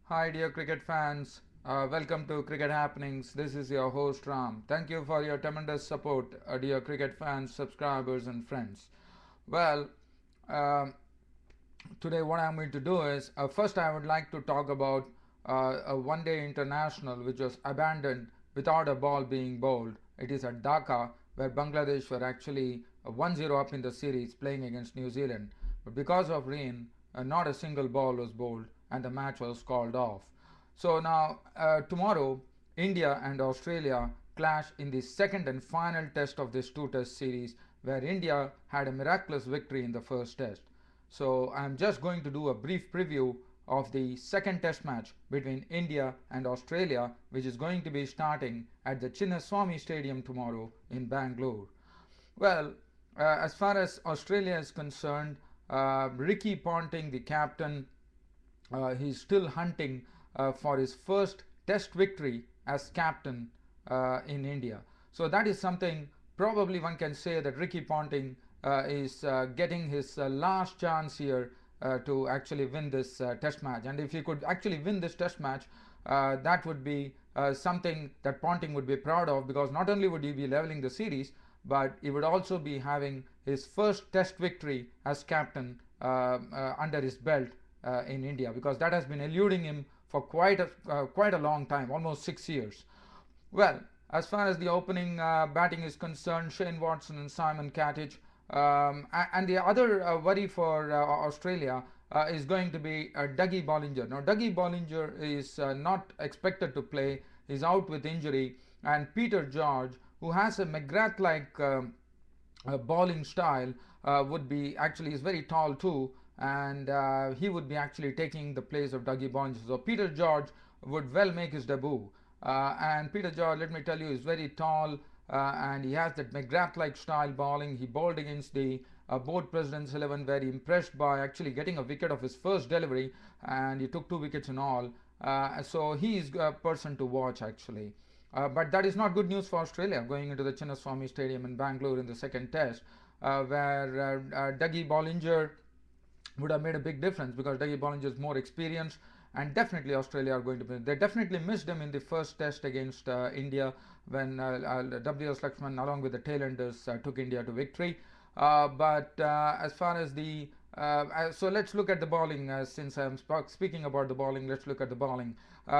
Hi dear cricket fans, welcome to Cricket Happenings. This is your host Ram. Thank you for your tremendous support, dear cricket fans, subscribers and friends. Well, uh, today what I'm going to do is, first I would like to talk about a one-day international which was abandoned without a ball being bowled. It is at Dhaka where Bangladesh were actually 1-0 up in the series playing against New Zealand. But because of rain, not a single ball was bowled and the match was called off. So now tomorrow India and Australia clash in the second and final test of this two-test series where India had a miraculous victory in the first test. So I'm just going to do a brief preview of the second test match between India and Australia, which is going to be starting at the Chinnaswamy Stadium tomorrow in Bangalore. Well, as far as Australia is concerned, Ricky Ponting, the captain, he's still hunting for his first test victory as captain in India. So that is something probably one can say that Ricky Ponting is getting his last chance here to actually win this test match. And if he could actually win this test match, that would be something that Ponting would be proud of, because not only would he be leveling the series, but he would also be having his first test victory as captain under his belt in India, because that has been eluding him for quite a long time, almost 6 years. Well, as far as the opening batting is concerned, Shane Watson and Simon Katich. And the other worry for Australia is going to be Dougie Bollinger. Now, Dougie Bollinger is not expected to play. He's out with injury. And Peter George, who has a McGrath-like bowling style, would be actually, is very tall too, and he would be actually taking the place of Dougie Bollinger. So Peter George would well make his debut. And Peter George, let me tell you, is very tall, and he has that McGrath-like style bowling. He bowled against the board President's 11, very impressed by actually getting a wicket of his first delivery, and he took 2 wickets in all. So he is a person to watch actually. But that is not good news for Australia going into the Chinnaswamy Stadium in Bangalore in the second test, where Dougie Bollinger would have made a big difference, because Dougie Bollinger is more experienced, and definitely Australia are going to win. They definitely missed him in the first test against India when W.S. Lakshman along with the tailenders took India to victory. But as far as the so let's look at the bowling. Since I'm speaking about the bowling, let's look at the bowling.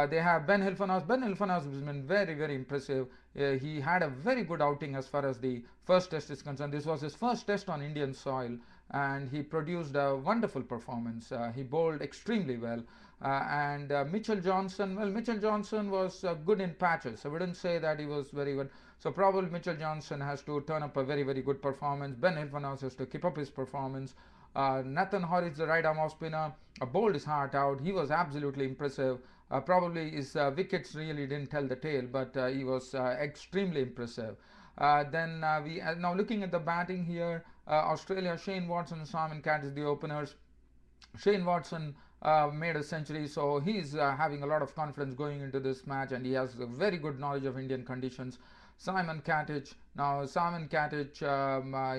They have Ben Hilfenhaus. Ben Hilfenhaus has been very impressive. He had a very good outing as far as the first test is concerned. This was his first test on Indian soil, and he produced a wonderful performance. He bowled extremely well. And Mitchell Johnson, well, Mitchell Johnson was good in patches. I wouldn't say that he was very good. So probably Mitchell Johnson has to turn up a very good performance. Ben Hilfenhaus has to keep up his performance. Nathan Horridge, the right arm off spinner, bowled his heart out. He was absolutely impressive. Probably his wickets really didn't tell the tale, but he was extremely impressive. Then we now looking at the batting here, Australia, Shane Watson and Simon Katich, the openers. Shane Watson made a century, so he's having a lot of confidence going into this match, and he has a very good knowledge of Indian conditions. Simon Katich, now Simon Katich,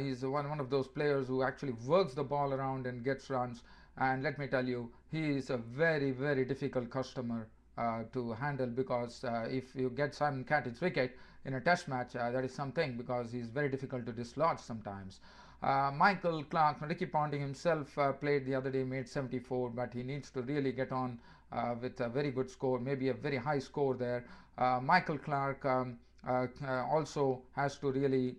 he's one of those players who actually works the ball around and gets runs, and let me tell you, he is a very difficult customer to handle, because if you get Simon Katich's wicket in a test match, that is something, because he's very difficult to dislodge sometimes. Michael Clark, Ricky Ponting himself played the other day, made 74, but he needs to really get on with a very good score, maybe a very high score there. Michael Clark also has to really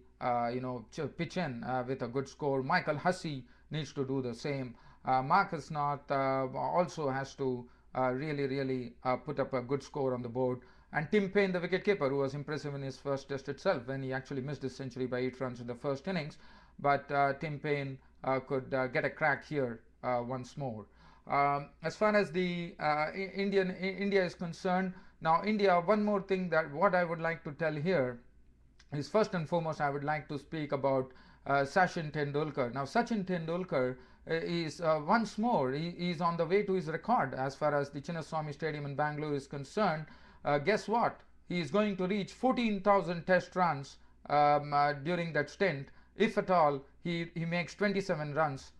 pitch in with a good score. Michael Hussey needs to do the same. Marcus North also has to really put up a good score on the board. And Tim Paine, the wicketkeeper, who was impressive in his first test itself when he actually missed his century by 8 runs in the first innings. But Tim Paine could get a crack here once more. As far as the India is concerned, now India, one more thing that what I would like to tell here is, first and foremost, I would like to speak about Sachin Tendulkar. Now Sachin Tendulkar is once more, he is on the way to his record as far as the Chinnaswamy Stadium in Bangalore is concerned. Guess what? He is going to reach 14,000 test runs during that stint, if at all he makes 27 runs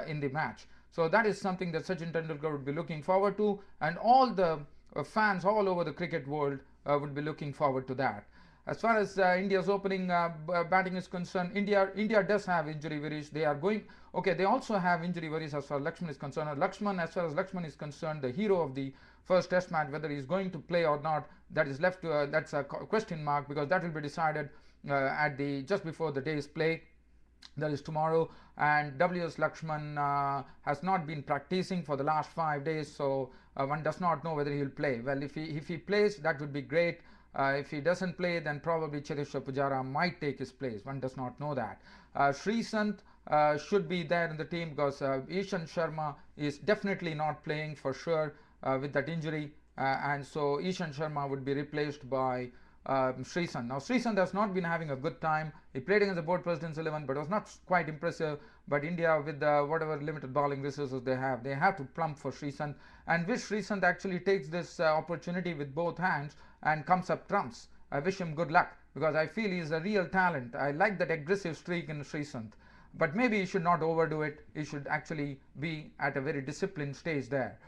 in the match. So that is something that Sachin Tendulkar would be looking forward to, and all the fans all over the cricket world would be looking forward to that. As far as India's opening batting is concerned, India does have injury worries. They are going okay. They also have injury worries as far as Lakshman is concerned. Lakshman, as far as Lakshman is concerned, the hero of the first Test match, whether he is going to play or not, that is left to that's a question mark, because that will be decided at the just before the day's play, that is tomorrow. And WS Lakshman has not been practicing for the last 5 days, so one does not know whether he will play. Well, if he plays, that would be great. If he doesn't play, then probably Chireshwar Pujara might take his place. One does not know that. Sreesanth should be there in the team, because Ishan Sharma is definitely not playing for sure with that injury, and so Ishan Sharma would be replaced by Sreesanth. Now Sreesanth has not been having a good time. He played against the board president's 11, but was not quite impressive. But India, with whatever limited bowling resources they have to plump for Sreesanth, and wish Sreesanth actually takes this opportunity with both hands and comes up trumps. I wish him good luck, because I feel he's a real talent. I like that aggressive streak in Sreesanth, but maybe he should not overdo it. He should actually be at a very disciplined stage there.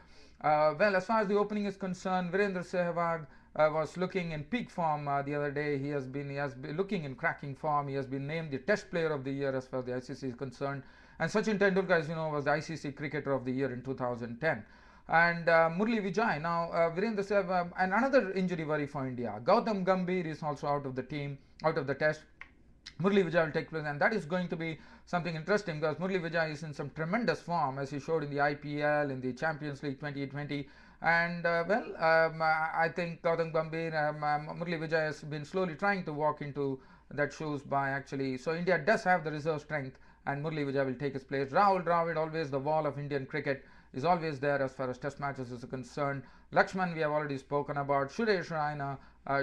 Well, as far as the opening is concerned, Virendra Sehwag was looking in peak form the other day. He has been looking in cracking form. He has been named the Test Player of the Year as far as the ICC is concerned. And Sachin Tendulkar, as you know, was the ICC Cricketer of the Year in 2010. And Murli Vijay, now Virendra Sehwag, and another injury worry for India. Gautam Gambhir is also out of the team, out of the Test. Murli Vijay will take place, and that is going to be something interesting, because Murli Vijay is in some tremendous form, as he showed in the IPL, in the Champions League 2020. And I think Gautam Gambhir, Murli Vijay has been slowly trying to walk into that shoes by actually. So India does have the reserve strength, and Murli Vijay will take his place. Rahul Dravid, always the wall of Indian cricket, is always there as far as Test matches is concerned. Lakshman, we have already spoken about. Suresh Raina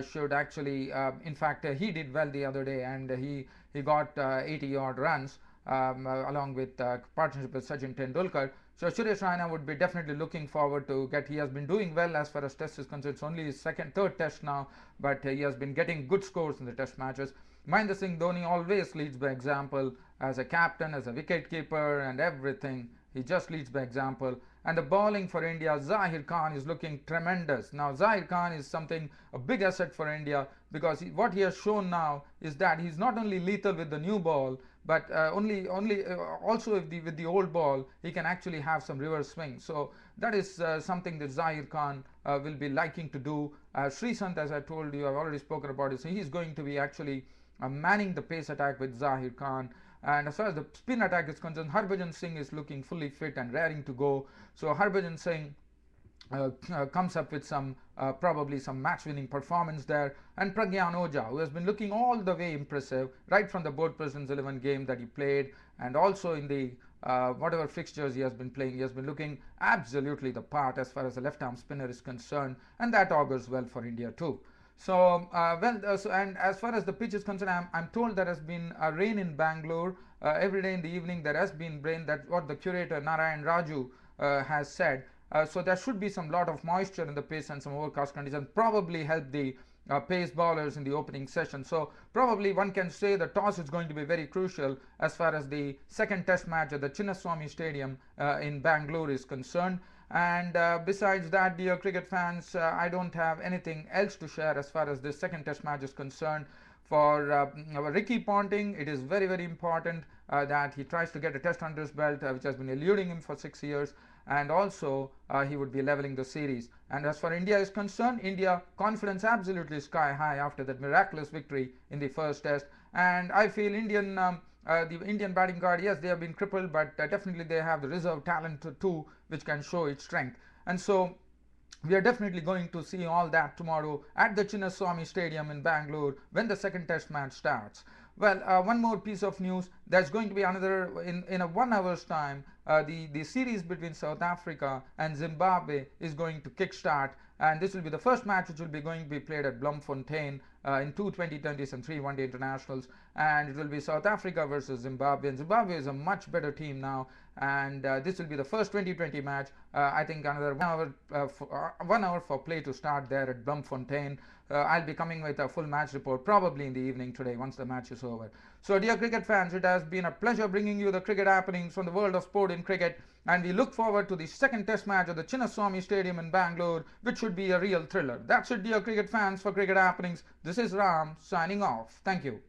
should actually, in fact, he did well the other day, and he got 80 odd runs along with partnership with Sachin Tendulkar. So Suresh Raina would be definitely looking forward to get. He has been doing well as far as Test is concerned. It's only his third Test now, but he has been getting good scores in the Test matches. Mahendra Singh Dhoni always leads by example as a captain, as a wicket keeper, and everything. He just leads by example. And the bowling for India, Zahir Khan is looking tremendous. Now Zahir Khan is a big asset for India, because what he has shown now is that he's not only lethal with the new ball, but also with the old ball he can actually have some reverse swing. So that is something that Zahir Khan will be liking to do. Sreesanth, as I told you, I've already spoken about it. So he's going to be actually manning the pace attack with Zahir Khan. And as far as the spin attack is concerned, Harbhajan Singh is looking fully fit and raring to go. So Harbhajan Singh comes up with probably some match-winning performance there. And Pragyan Oja, who has been looking all the way impressive right from the board president's 11 game that he played, and also in the whatever fixtures he has been playing, he has been looking absolutely the part as far as the left-arm spinner is concerned, and that augurs well for India too. So, and as far as the pitch is concerned, I'm told there has been rain in Bangalore every day in the evening. There has been rain. That's what the curator Narayan Raju has said. So there should be some lot of moisture in the pitch, and some overcast conditions probably help the pace bowlers in the opening session. So probably one can say the toss is going to be very crucial as far as the second Test match at the Chinnaswamy Stadium in Bangalore is concerned. And besides that, dear cricket fans, I don't have anything else to share as far as this second Test match is concerned. For Ricky Ponting, it is very, very important that he tries to get a Test under his belt, which has been eluding him for 6 years, and also he would be leveling the series. And as far India is concerned, India confidence absolutely sky high after that miraculous victory in the first Test. And I feel the Indian batting guard, yes, they have been crippled, but definitely they have the reserve talent too, which can show its strength. And so we are definitely going to see all that tomorrow at the Chinnaswamy Stadium in Bangalore when the second Test match starts. Well, one more piece of news. There's going to be another in a 1 hour's time. The series between South Africa and Zimbabwe is going to kickstart, and this will be the first match which will be going to be played at Bloemfontein in 2 2020s and 3 one-day internationals, and it will be South Africa versus Zimbabwe. And Zimbabwe is a much better team now, and this will be the first 2020 match. I think another 1 hour for play to start there at Bloemfontein. I'll be coming with a full match report probably in the evening today once the match is over. So, dear cricket fans, it has been a pleasure bringing you the cricket happenings from the world of sport in cricket, and we look forward to the second test match at the Chinnaswamy Stadium in Bangalore, which should be a real thriller. That's it, dear cricket fans, for cricket happenings. This is Ram signing off. Thank you.